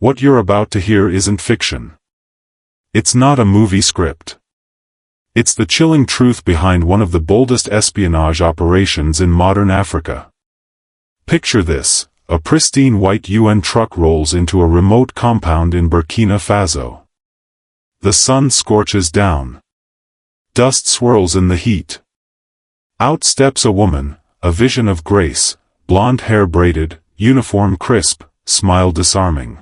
What you're about to hear isn't fiction. It's not a movie script. It's the chilling truth behind one of the boldest espionage operations in modern Africa. Picture this: a pristine white UN truck rolls into a remote compound in Burkina Faso. The sun scorches down. Dust swirls in the heat. Out steps a woman, a vision of grace, blonde hair braided, uniform crisp, smile disarming.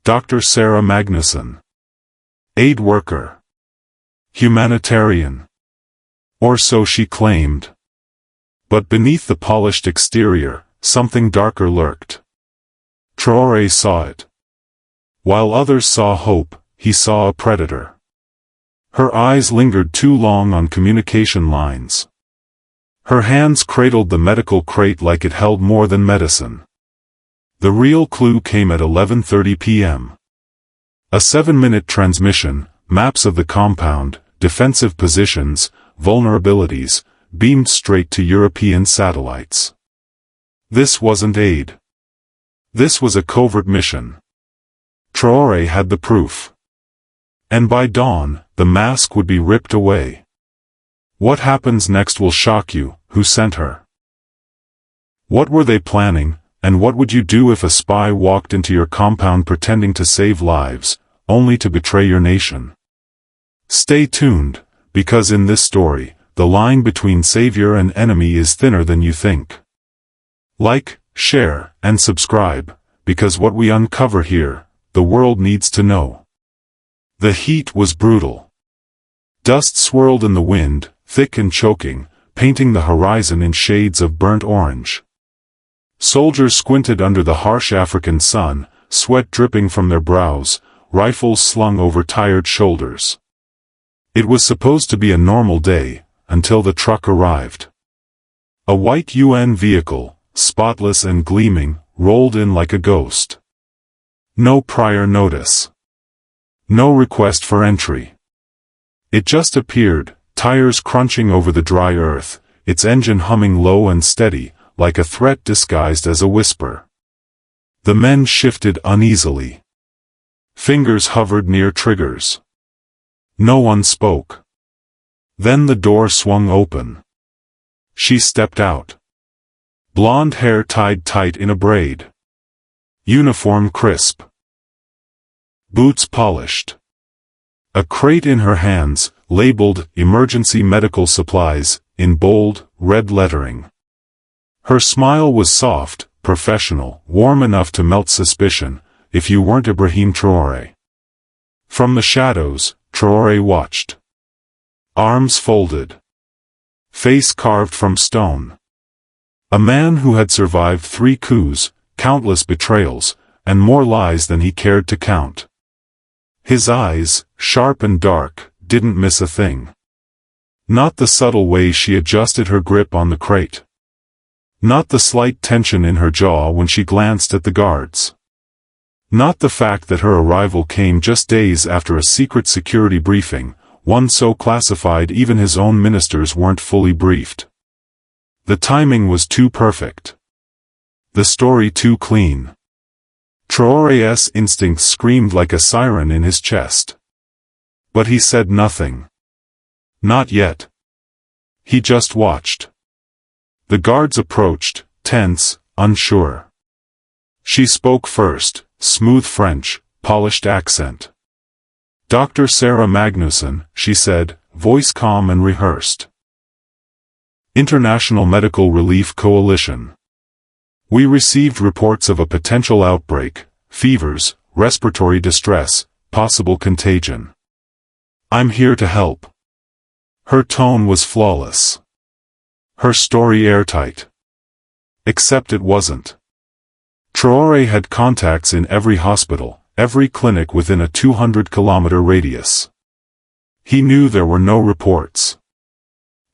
Dr. Sarah Magnuson. Aid worker. Humanitarian. Or so she claimed. But beneath the polished exterior, something darker lurked. Traoré saw it. While others saw hope, he saw a predator. Her eyes lingered too long on communication lines. Her hands cradled the medical crate like it held more than medicine. The real clue came at 11:30 p.m. A 7-minute transmission, maps of the compound, defensive positions, vulnerabilities, beamed straight to European satellites. This wasn't aid. This was a covert mission. Traoré had the proof. And by dawn, the mask would be ripped away. What happens next will shock you. Who sent her? What were they planning, and what would you do if a spy walked into your compound pretending to save lives, only to betray your nation? Stay tuned, because in this story, the line between savior and enemy is thinner than you think. Like, share, and subscribe, because what we uncover here, the world needs to know. The heat was brutal. Dust swirled in the wind, thick and choking, painting the horizon in shades of burnt orange. Soldiers squinted under the harsh African sun, sweat dripping from their brows, rifles slung over tired shoulders. It was supposed to be a normal day, until the truck arrived. A white UN vehicle, spotless and gleaming, rolled in like a ghost. No prior notice. No request for entry. It just appeared, tires crunching over the dry earth, its engine humming low and steady, like a threat disguised as a whisper. The men shifted uneasily. Fingers hovered near triggers. No one spoke. Then the door swung open. She stepped out. Blonde hair tied tight in a braid. Uniform crisp. Boots polished. A crate in her hands, labeled "Emergency Medical Supplies," in bold, red lettering. Her smile was soft, professional, warm enough to melt suspicion, if you weren't Ibrahim Traoré. From the shadows, Traoré watched. Arms folded. Face carved from stone. A man who had survived 3 coups, countless betrayals, and more lies than he cared to count. His eyes, sharp and dark, didn't miss a thing. Not the subtle way she adjusted her grip on the crate. Not the slight tension in her jaw when she glanced at the guards. Not the fact that her arrival came just days after a secret security briefing, one so classified even his own ministers weren't fully briefed. The timing was too perfect. The story too clean. Traoré's instincts screamed like a siren in his chest. But he said nothing. Not yet. He just watched. The guards approached, tense, unsure. She spoke first, smooth French, polished accent. "Dr. Sarah Magnuson," she said, voice calm and rehearsed. "International Medical Relief Coalition. We received reports of a potential outbreak, fevers, respiratory distress, possible contagion. I'm here to help." Her tone was flawless. Her story airtight. Except it wasn't. Traoré had contacts in every hospital, every clinic within a 200-kilometer radius. He knew there were no reports.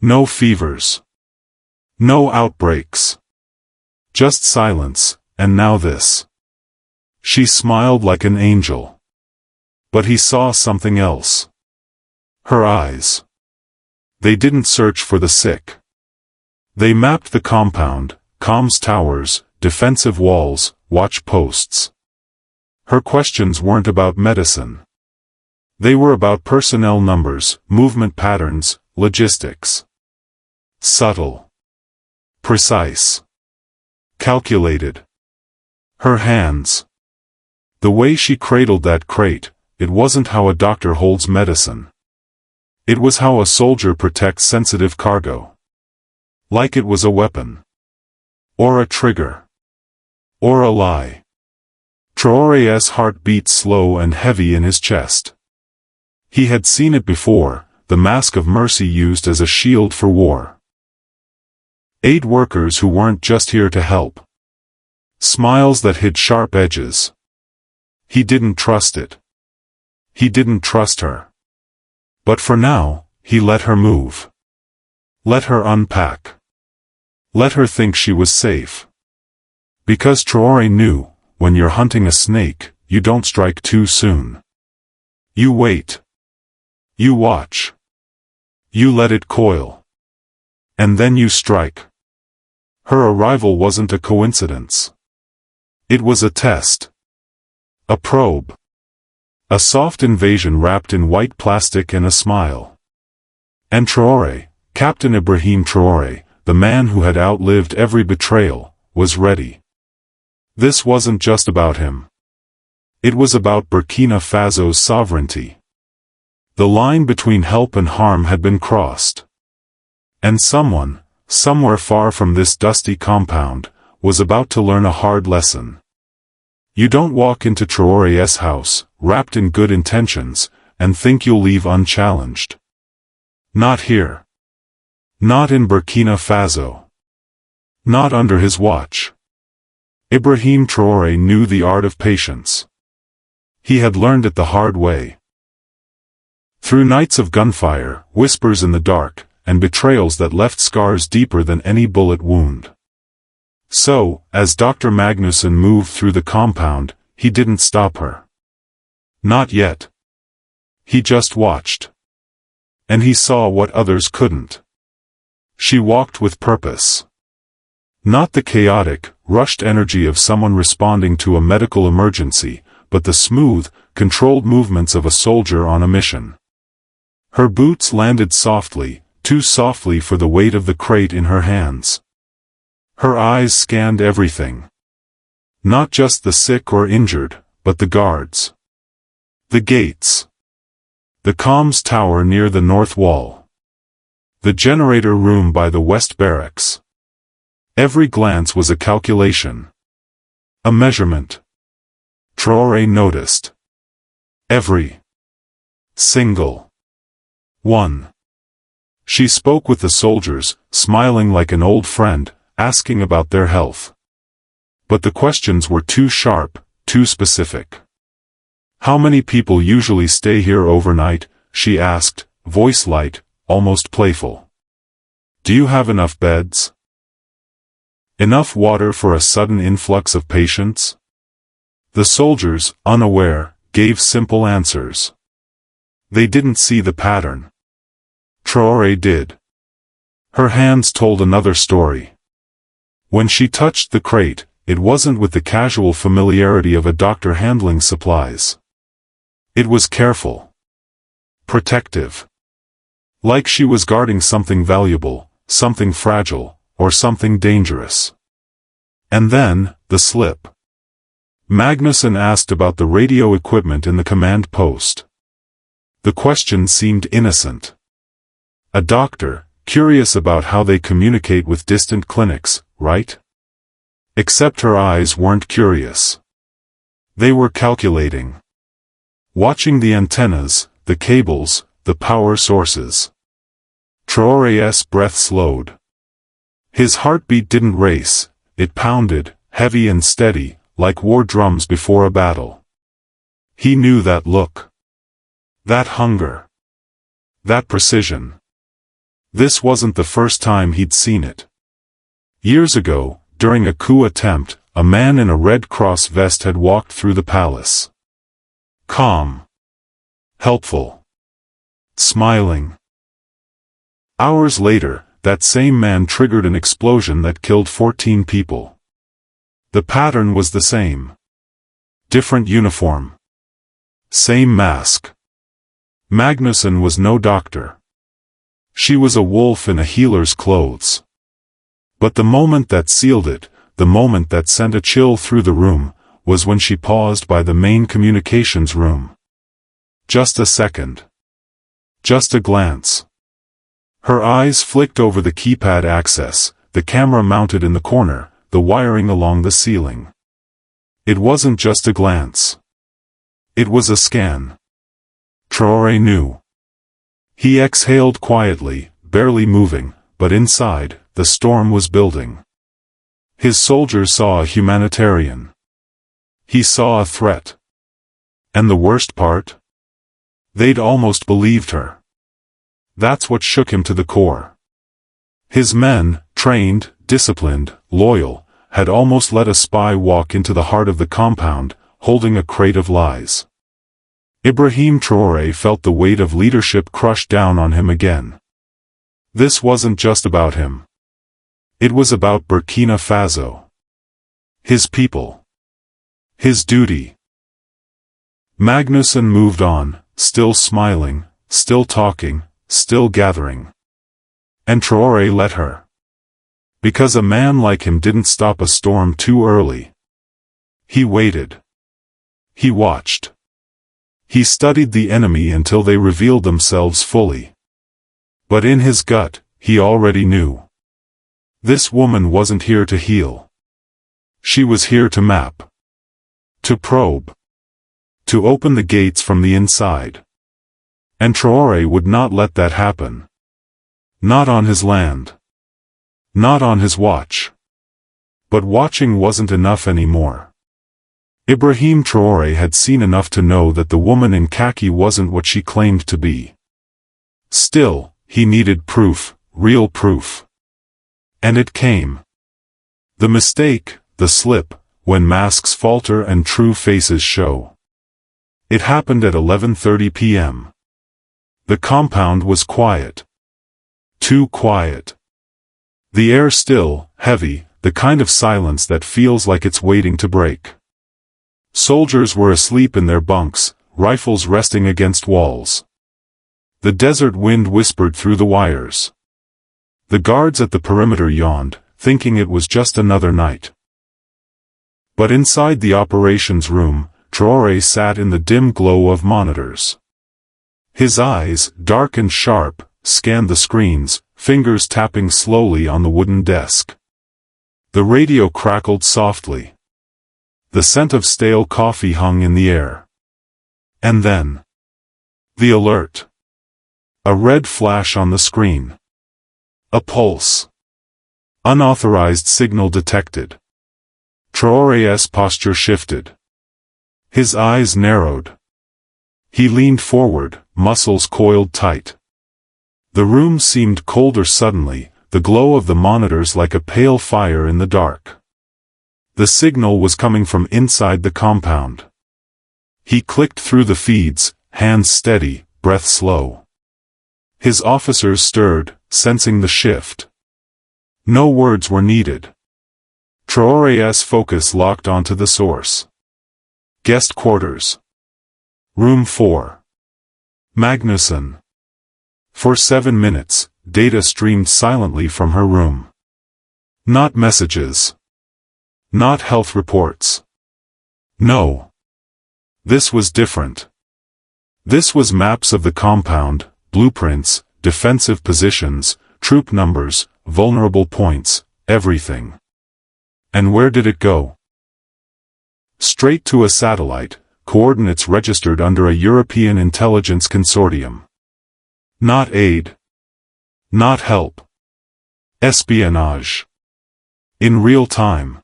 No fevers. No outbreaks. Just silence, and now this. She smiled like an angel. But he saw something else. Her eyes. They didn't search for the sick. They mapped the compound, comms towers, defensive walls, watch posts. Her questions weren't about medicine. They were about personnel numbers, movement patterns, logistics. Subtle. Precise. Calculated. Her hands. The way she cradled that crate, it wasn't how a doctor holds medicine. It was how a soldier protects sensitive cargo. Like it was a weapon. Or a trigger. Or a lie. Traoré's heart beat slow and heavy in his chest. He had seen it before, the mask of mercy used as a shield for war. Aid workers who weren't just here to help. Smiles that hid sharp edges. He didn't trust it. He didn't trust her. But for now, he let her move. Let her unpack. Let her think she was safe. Because Traoré knew, when you're hunting a snake, you don't strike too soon. You wait. You watch. You let it coil. And then you strike. Her arrival wasn't a coincidence. It was a test. A probe. A soft invasion wrapped in white plastic and a smile. And Traoré, Captain Ibrahim Traoré, the man who had outlived every betrayal, was ready. This wasn't just about him. It was about Burkina Faso's sovereignty. The line between help and harm had been crossed. And someone, somewhere far from this dusty compound, was about to learn a hard lesson. You don't walk into Traoré's house, wrapped in good intentions, and think you'll leave unchallenged. Not here. Not in Burkina Faso. Not under his watch. Ibrahim Traoré knew the art of patience. He had learned it the hard way. Through nights of gunfire, whispers in the dark, and betrayals that left scars deeper than any bullet wound. So, as Dr. Magnussen moved through the compound, he didn't stop her. Not yet. He just watched. And he saw what others couldn't. She walked with purpose. Not the chaotic, rushed energy of someone responding to a medical emergency, but the smooth, controlled movements of a soldier on a mission. Her boots landed softly, too softly for the weight of the crate in her hands. Her eyes scanned everything. Not just the sick or injured, but the guards. The gates. The comms tower near the north wall. The generator room by the west barracks. Every glance was a calculation. A measurement. Traoré noticed. Every single one. She spoke with the soldiers, smiling like an old friend, asking about their health. But the questions were too sharp, too specific. How many people usually stay here overnight? She asked, voice light, almost playful. Do you have enough beds? Enough water for a sudden influx of patients? The soldiers, unaware, gave simple answers. They didn't see the pattern. Traoré did. Her hands told another story. When she touched the crate, it wasn't with the casual familiarity of a doctor handling supplies. It was careful. Protective. Like she was guarding something valuable, something fragile, or something dangerous. And then, the slip. Magnussen asked about the radio equipment in the command post. The question seemed innocent. A doctor, curious about how they communicate with distant clinics, right? Except her eyes weren't curious. They were calculating. Watching the antennas, the cables, the power sources. Traoré's breath slowed. His heartbeat didn't race, it pounded, heavy and steady, like war drums before a battle. He knew that look. That hunger. That precision. This wasn't the first time he'd seen it. Years ago, during a coup attempt, a man in a Red Cross vest had walked through the palace. Calm. Helpful. Smiling. Hours later, that same man triggered an explosion that killed 14 people. The pattern was the same. Different uniform. Same mask. Magnussen was no doctor. She was a wolf in a healer's clothes. But the moment that sealed it, the moment that sent a chill through the room, was when she paused by the main communications room. Just a second. Just a glance. Her eyes flicked over the keypad access, the camera mounted in the corner, the wiring along the ceiling. It wasn't just a glance. It was a scan. Traoré knew. He exhaled quietly, barely moving, but inside, the storm was building. His soldiers saw a humanitarian. He saw a threat. And the worst part? They'd almost believed her. That's what shook him to the core. His men, trained, disciplined, loyal, had almost let a spy walk into the heart of the compound, holding a crate of lies. Ibrahim Traoré felt the weight of leadership crush down on him again. This wasn't just about him. It was about Burkina Faso. His people. His duty. Magnussen moved on, still smiling, still talking, still gathering. And Traoré let her. Because a man like him didn't stop a storm too early. He waited. He watched. He studied the enemy until they revealed themselves fully. But in his gut, he already knew. This woman wasn't here to heal. She was here to map. To probe. To open the gates from the inside. And Traoré would not let that happen. Not on his land. Not on his watch. But watching wasn't enough anymore. Ibrahim Traoré had seen enough to know that the woman in khaki wasn't what she claimed to be. Still, he needed proof, real proof. And it came. The mistake, the slip, when masks falter and true faces show. It happened at 11:30 p.m. The compound was quiet. Too quiet. The air still, heavy, the kind of silence that feels like it's waiting to break. Soldiers were asleep in their bunks, rifles resting against walls. The desert wind whispered through the wires. The guards at the perimeter yawned, thinking it was just another night. But inside the operations room, Traoré sat in the dim glow of monitors. His eyes, dark and sharp, scanned the screens, fingers tapping slowly on the wooden desk. The radio crackled softly. The scent of stale coffee hung in the air. And then. The alert. A red flash on the screen. A pulse. Unauthorized signal detected. Traoré's posture shifted. His eyes narrowed. He leaned forward, muscles coiled tight. The room seemed colder suddenly, the glow of the monitors like a pale fire in the dark. The signal was coming from inside the compound. He clicked through the feeds, hands steady, breath slow. His officers stirred, sensing the shift. No words were needed. Traoré's focus locked onto the source. Guest quarters. Room 4. Magnussen. For 7 minutes, data streamed silently from her room. Not messages. Not health reports. No. This was different. This was maps of the compound, blueprints, defensive positions, troop numbers, vulnerable points, everything. And where did it go? Straight to a satellite, coordinates registered under a European intelligence consortium. Not aid. Not help. Espionage. In real time.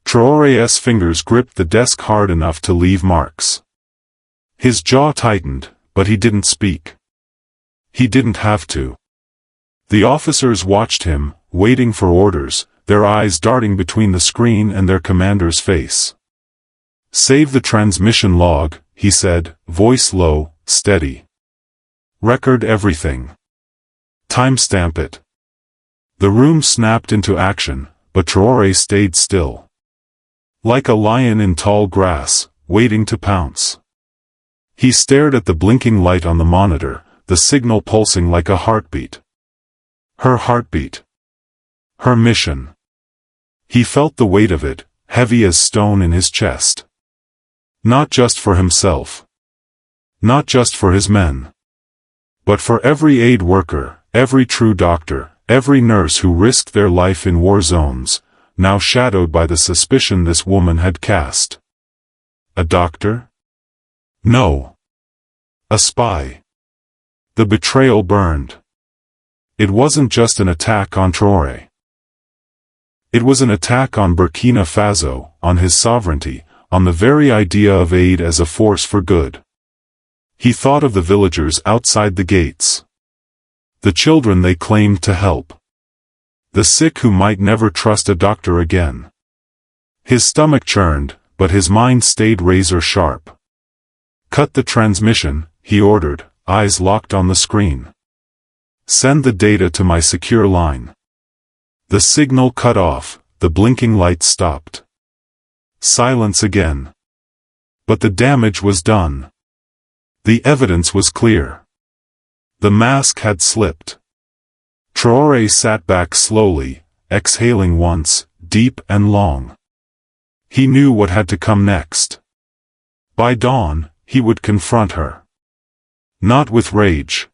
Traoré's fingers gripped the desk hard enough to leave marks. His jaw tightened, but he didn't speak. He didn't have to. The officers watched him, waiting for orders, their eyes darting between the screen and their commander's face. "Save the transmission log," he said, voice low, steady. "Record everything. Timestamp it." The room snapped into action, but Traoré stayed still. Like a lion in tall grass, waiting to pounce. He stared at the blinking light on the monitor, the signal pulsing like a heartbeat. Her heartbeat. Her mission. He felt the weight of it, heavy as stone in his chest. Not just for himself. Not just for his men. But for every aid worker, every true doctor, every nurse who risked their life in war zones, now shadowed by the suspicion this woman had cast. A doctor? No. A spy. The betrayal burned. It wasn't just an attack on Traoré. It was an attack on Burkina Faso, on his sovereignty, on the very idea of aid as a force for good. He thought of the villagers outside the gates. The children they claimed to help. The sick who might never trust a doctor again. His stomach churned, but his mind stayed razor sharp. Cut the transmission, he ordered, eyes locked on the screen. Send the data to my secure line. The signal cut off, the blinking light stopped. Silence again. But the damage was done. The evidence was clear. The mask had slipped. Traoré sat back slowly, exhaling once, deep and long. He knew what had to come next. By dawn, he would confront her. Not with rage.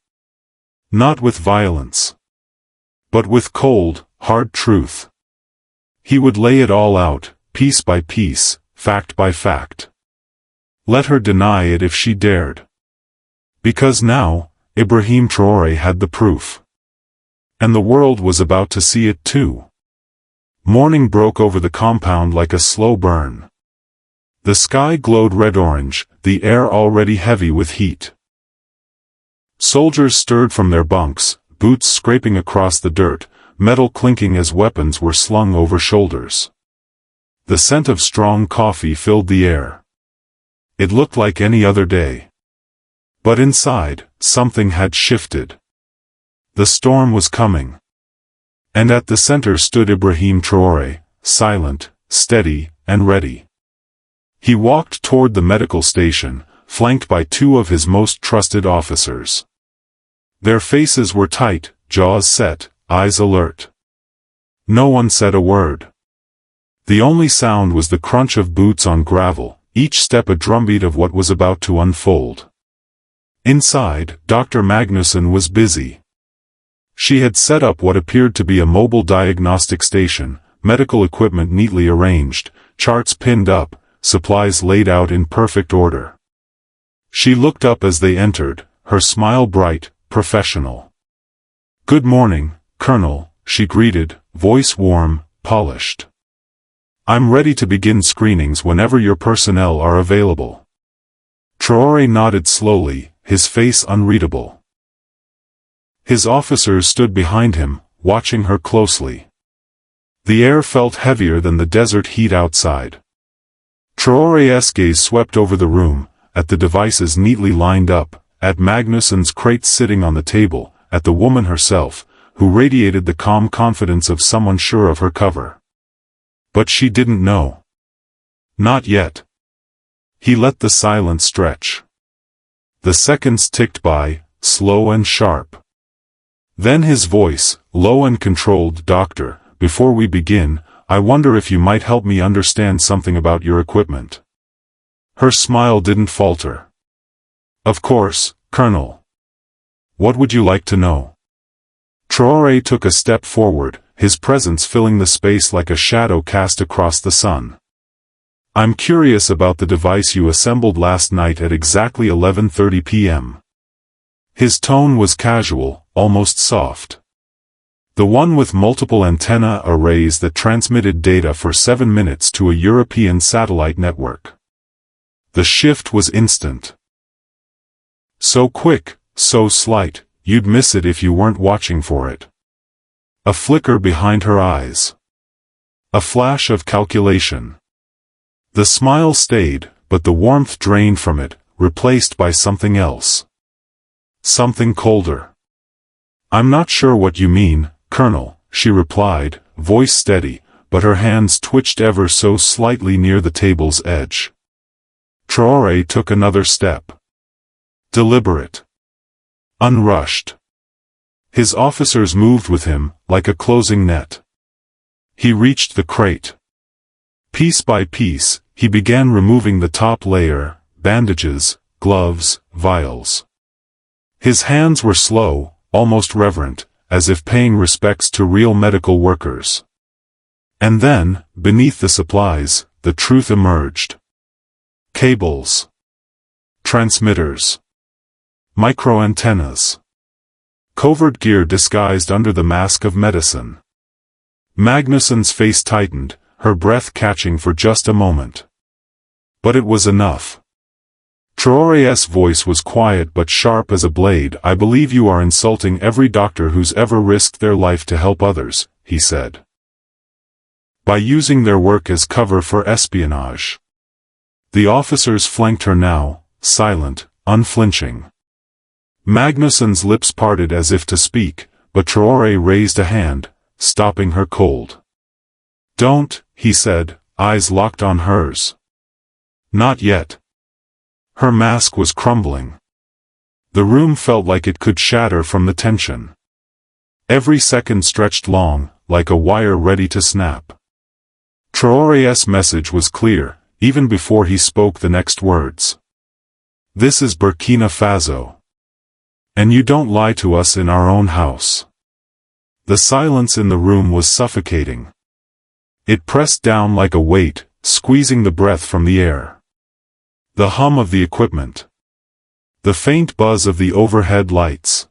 Not with violence. But with cold, hard truth. He would lay it all out, piece by piece, fact by fact. Let her deny it if she dared. Because now, Ibrahim Traoré had the proof. And the world was about to see it too. Morning broke over the compound like a slow burn. The sky glowed red-orange, the air already heavy with heat. Soldiers stirred from their bunks, boots scraping across the dirt, metal clinking as weapons were slung over shoulders. The scent of strong coffee filled the air. It looked like any other day. But inside, something had shifted. The storm was coming. And at the center stood Ibrahim Traoré, silent, steady, and ready. He walked toward the medical station, flanked by two of his most trusted officers. Their faces were tight, jaws set, eyes alert. No one said a word. The only sound was the crunch of boots on gravel, each step a drumbeat of what was about to unfold. Inside, Dr. Magnusson was busy. She had set up what appeared to be a mobile diagnostic station, medical equipment neatly arranged, charts pinned up, supplies laid out in perfect order. She looked up as they entered, her smile bright, professional. "Good morning, Colonel," she greeted, voice warm, polished. "I'm ready to begin screenings whenever your personnel are available." Traoré nodded slowly, his face unreadable. His officers stood behind him, watching her closely. The air felt heavier than the desert heat outside. Traoré's gaze swept over the room, at the devices neatly lined up, at Magnusson's crates sitting on the table, at the woman herself, who radiated the calm confidence of someone sure of her cover. But she didn't know. Not yet. He let the silence stretch. The seconds ticked by, slow and sharp. Then his voice, low and controlled, "Doctor, before we begin, I wonder if you might help me understand something about your equipment." Her smile didn't falter. "Of course, Colonel. What would you like to know?" Traoré took a step forward, his presence filling the space like a shadow cast across the sun. "I'm curious about the device you assembled last night at exactly 11:30 p.m. His tone was casual, almost soft. The one with multiple antenna arrays that transmitted data for 7 minutes to a European satellite network. The shift was instant. So quick, so slight, you'd miss it if you weren't watching for it. A flicker behind her eyes. A flash of calculation. The smile stayed, but the warmth drained from it, replaced by something else. Something colder. "I'm not sure what you mean, Colonel," she replied, voice steady, but her hands twitched ever so slightly near the table's edge. Traoré took another step. Deliberate. Unrushed. His officers moved with him, like a closing net. He reached the crate. Piece by piece, he began removing the top layer, bandages, gloves, vials. His hands were slow, almost reverent, as if paying respects to real medical workers. And then, beneath the supplies, the truth emerged. Cables. Transmitters. Microantennas. Covert gear disguised under the mask of medicine. Magnuson's face tightened, her breath catching for just a moment. But it was enough. Traoré's voice was quiet but sharp as a blade. "I believe you are insulting every doctor who's ever risked their life to help others," he said. "By using their work as cover for espionage." The officers flanked her now, silent, unflinching. Magnuson's lips parted as if to speak, but Traoré raised a hand, stopping her cold. "Don't," he said, eyes locked on hers. "Not yet." Her mask was crumbling. The room felt like it could shatter from the tension. Every second stretched long, like a wire ready to snap. Traoré's message was clear, even before he spoke the next words. "This is Burkina Faso. And you don't lie to us in our own house." The silence in the room was suffocating. It pressed down like a weight, squeezing the breath from the air. The hum of the equipment. The faint buzz of the overhead lights.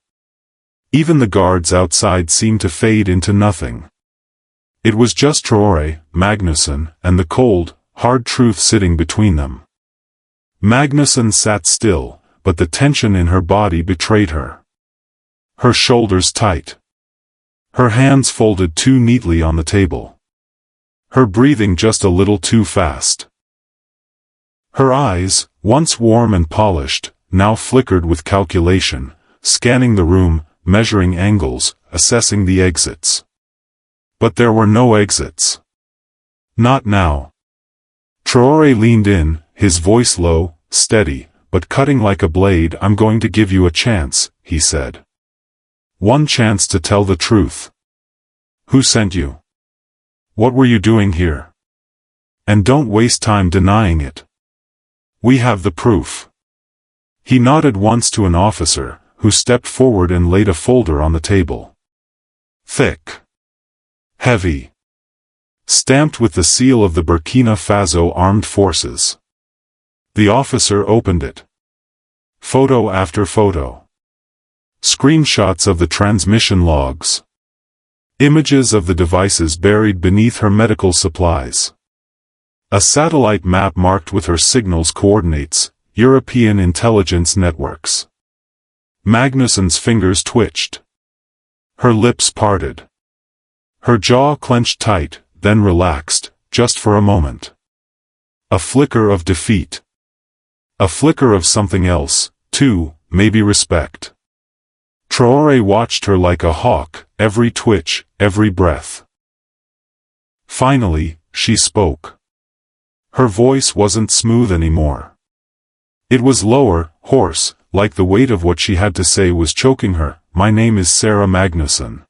Even the guards outside seemed to fade into nothing. It was just Traoré, Magnuson, and the cold, hard truth sitting between them. Magnuson sat still, but the tension in her body betrayed her. Her shoulders tight. Her hands folded too neatly on the table. Her breathing just a little too fast. Her eyes, once warm and polished, now flickered with calculation, scanning the room, measuring angles, assessing the exits. But there were no exits. Not now. Traoré leaned in, his voice low, steady, but cutting like a blade. "I'm going to give you a chance," he said. "One chance to tell the truth. Who sent you? What were you doing here? And don't waste time denying it. We have the proof." He nodded once to an officer, who stepped forward and laid a folder on the table. Thick. Heavy. Stamped with the seal of the Burkina Faso Armed Forces. The officer opened it. Photo after photo. Screenshots of the transmission logs. Images of the devices buried beneath her medical supplies. A satellite map marked with her signals coordinates, European intelligence networks. Magnuson's fingers twitched. Her lips parted. Her jaw clenched tight, then relaxed, just for a moment. A flicker of defeat. A flicker of something else, too, maybe respect. Traoré watched her like a hawk, every twitch, every breath. Finally, she spoke. Her voice wasn't smooth anymore. It was lower, hoarse, like the weight of what she had to say was choking her. "My name is Sarah Magnuson.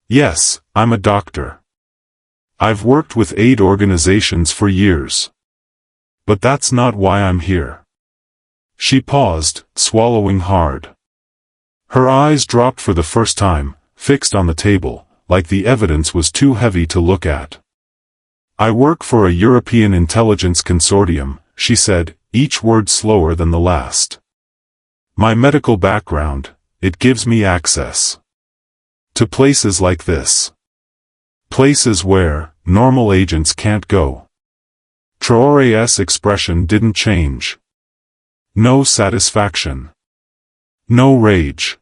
Yes, I'm a doctor. I've worked with aid organizations for years. But that's not why I'm here." She paused, swallowing hard. Her eyes dropped for the first time, fixed on the table, like the evidence was too heavy to look at. "I work for a European intelligence consortium," she said, each word slower than the last. "My medical background, it gives me access to places like this. Places where normal agents can't go." Traoré's expression didn't change. No satisfaction. No rage.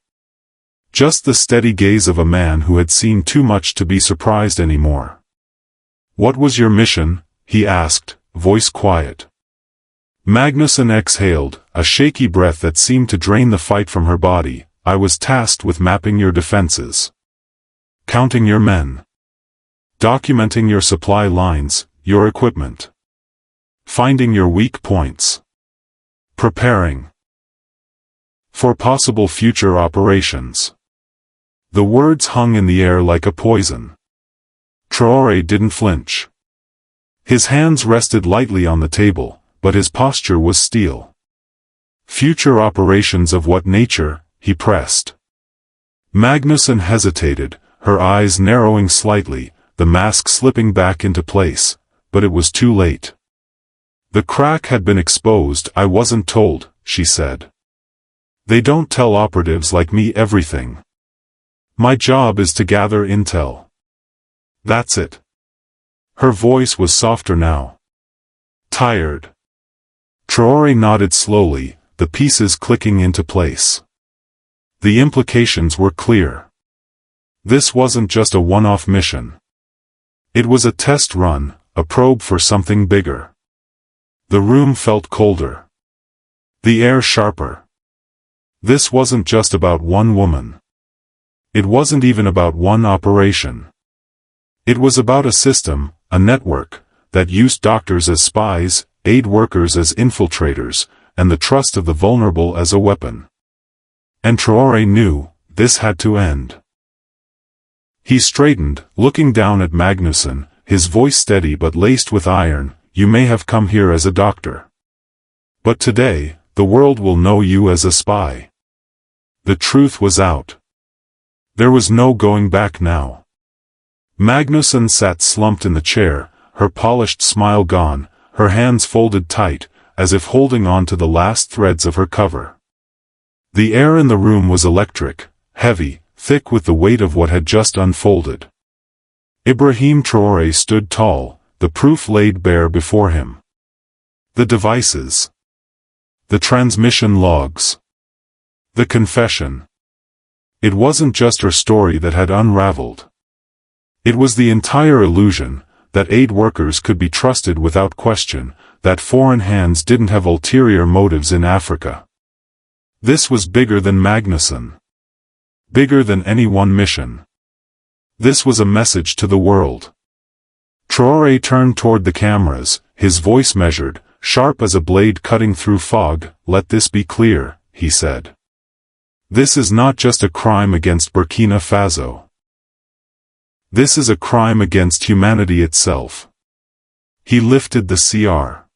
Just the steady gaze of a man who had seen too much to be surprised anymore. "What was your mission?" he asked, voice quiet. Magnuson exhaled, a shaky breath that seemed to drain the fight from her body. "I was tasked with mapping your defenses. Counting your men. Documenting your supply lines, your equipment. Finding your weak points. Preparing for possible future operations. The words hung in the air like a poison. Traoré didn't flinch. His hands rested lightly on the table, but his posture was steel. Future operations of what nature? He pressed. Magnussen hesitated, her eyes narrowing slightly, the mask slipping back into place, but it was too late. The crack had been exposed. I wasn't told, she said. They don't tell operatives like me everything. My job is to gather intel. That's it. Her voice was softer now. Tired. Traoré nodded slowly, the pieces clicking into place. The implications were clear. This wasn't just a one-off mission. It was a test run, a probe for something bigger. The room felt colder. The air sharper. This wasn't just about one woman. It wasn't even about one operation. It was about a system, a network, that used doctors as spies, aid workers as infiltrators, and the trust of the vulnerable as a weapon. And Traoré knew, this had to end. He straightened, looking down at Magnussen, his voice steady but laced with iron. You may have come here as a doctor. But today, the world will know you as a spy. The truth was out. There was no going back now. Magnussen sat slumped in the chair, her polished smile gone, her hands folded tight, as if holding on to the last threads of her cover. The air in the room was electric, heavy, thick with the weight of what had just unfolded. Ibrahim Traoré stood tall, the proof laid bare before him. The devices. The transmission logs. The confession. It wasn't just her story that had unraveled. It was the entire illusion, that aid workers could be trusted without question, that foreign hands didn't have ulterior motives in Africa. This was bigger than Magnussen. Bigger than any one mission. This was a message to the world. Traoré turned toward the cameras, his voice measured, sharp as a blade cutting through fog. Let this be clear, he said. This is not just a crime against Burkina Faso. This is a crime against humanity itself. He lifted the CR.